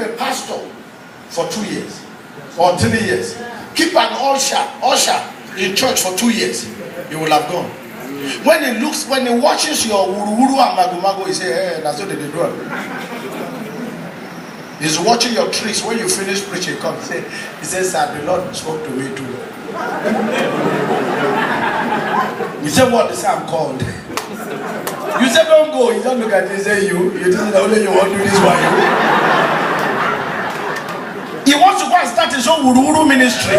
keep a pastor for 2 years or 3 years. Keep an usher in church for 2 years. You will have gone. When he watches your wuru and magumago, he say, hey, that's what they do. He's watching your tricks. When you finish preaching, come say, he says, sir, the Lord spoke to me too. He said, what? He said, I'm called. You said, don't go. He don't look at you and say, you think only you want to do this for you. He wants to go and start his own wuru ministry.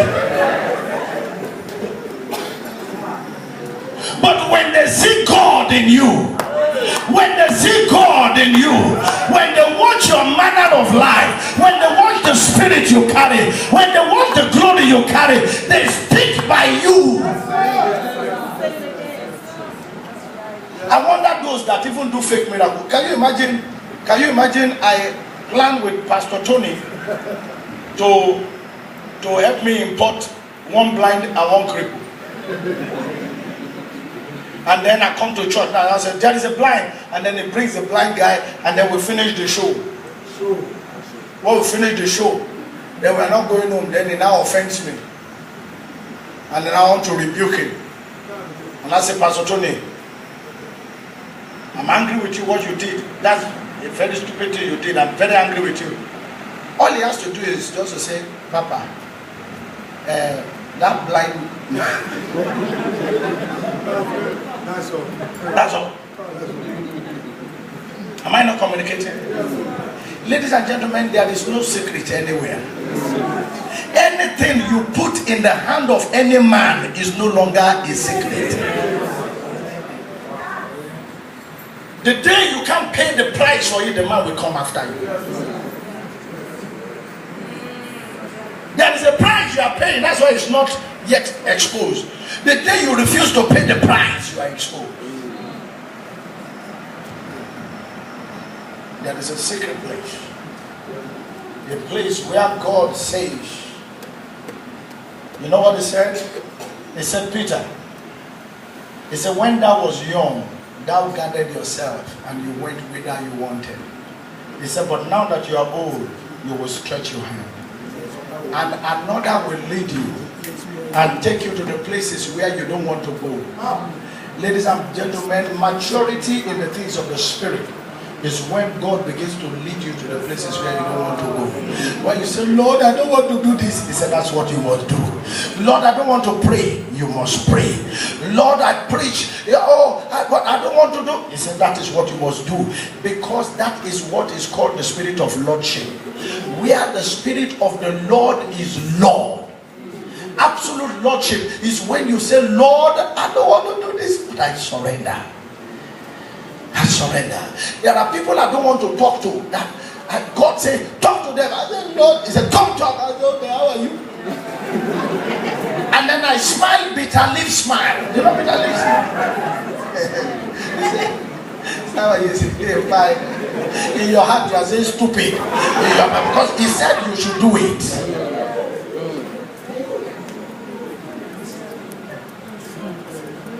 But when they see God in you, when they see God in you, when they watch your manner of life, when they watch the spirit you carry, when they watch the glory you carry, they stick by you. I wonder those that even do fake miracles. Can you imagine I plan with Pastor Tony to help me import one blind and one cripple. And then I come to church now and I say, there is a blind. And then he brings the blind guy and then we finish the show. When we finish the show, then we're not going home. Then he now offends me. And then I want to rebuke him. And I say, Pastor Tony, I'm angry with you what you did. That's a very stupid thing you did. I'm very angry with you. All he has to do is just to say, Papa, that blind man. That's all. Am I not communicating? Ladies and gentlemen, there is no secret anywhere. Anything you put in the hand of any man is no longer a secret. The day you can't pay the price for it, the man will come after you. There is a price you are paying, that's why it's not yet exposed. The day you refuse to pay the price, you are exposed. There is a secret place. A place where God says, you know what he said? He said, Peter, he said, when thou was young, thou gathered yourself and you went whither you wanted. He said, but now that you are old, you will stretch your hand. And another will lead you and take you to the places where you don't want to go. Ladies and gentlemen, maturity in the things of the Spirit is when God begins to lead you to the places where you don't want to go. When you say, Lord, I don't want to do this, he said, that's what you must do. Lord, I don't want to pray, you must pray. Lord, I preach, but I don't want to do, he said, that is what you must do. Because that is what is called the spirit of lordship. Where the spirit of the Lord is Lord. Absolute lordship is when you say, Lord, I don't want to do this, but I surrender. I surrender. There are people I don't want to talk to. That God said, talk to them. I said, Lord, he said, come talk. I said, okay, how are you? And then I smile, bitter lip smile. You know bitter lip smile? How are you? Fine. In your heart you are saying stupid. Because he said you should do it.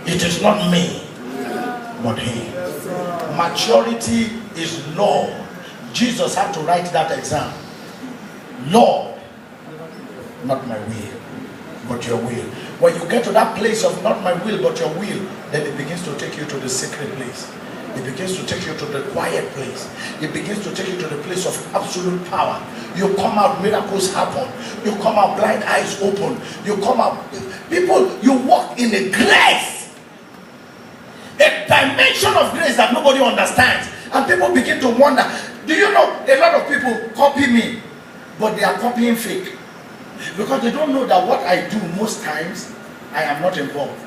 It is not me, but him. Maturity is law. Jesus had to write that exam. Lord, not my will, but your will. When you get to that place of not my will, but your will, then it begins to take you to the secret place. It begins to take you to the quiet place. It begins to take you to the place of absolute power. You come out, miracles happen. You come out, blind eyes open. You come out, people, you walk in a grace. A dimension of grace that nobody understands. And people begin to wonder, do you know, a lot of people copy me, but they are copying fake. Because they don't know that what I do most times, I am not involved.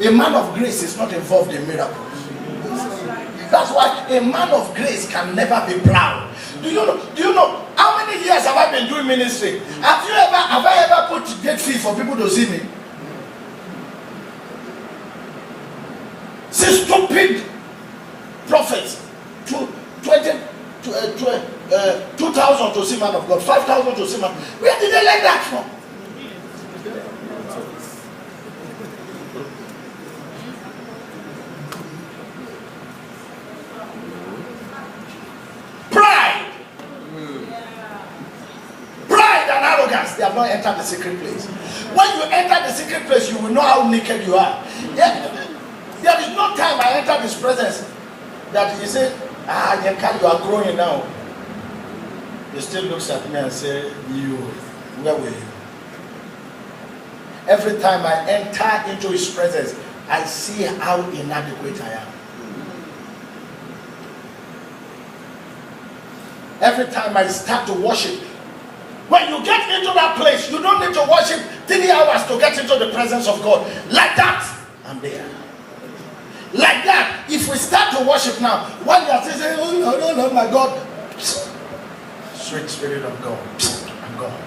A man of grace is not involved in miracles. That's why a man of grace can never be proud. Do you know how many years have I been doing ministry? Have I ever put gate fee for people to see me? See stupid prophets, 2,000 to see man of God, 5,000 to see man. Where did they learn that from? Pride. they have not entered the secret place. When you enter the secret place, you will know how naked you are. There is no time I enter his presence that he said, you are growing now. He still looks at me and says, you, where were you? Every time I enter into his presence, I see how inadequate I am. Every time I start to worship, when you get into that place, you don't need to worship 3 hours to get into the presence of God. Like that, I'm there. Like that, if we start to worship now, while you are saying, oh no, my God, sweet Spirit of God, I'm gone.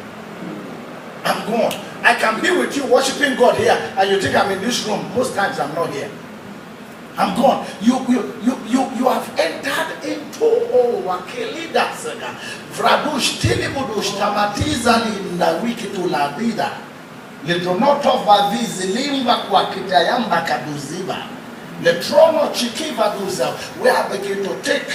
I'm gone. I can be with you worshiping God here, and you think I'm in this room. Most times I'm not here. I'm gone. You have entered into Wakilida Saga. Vradush Tilibudush Tamatizali na wiki to la vida. Lidronoto vavizi limba kwa kitayamba kaduziba. The trono chikiva duza. We are beginning to take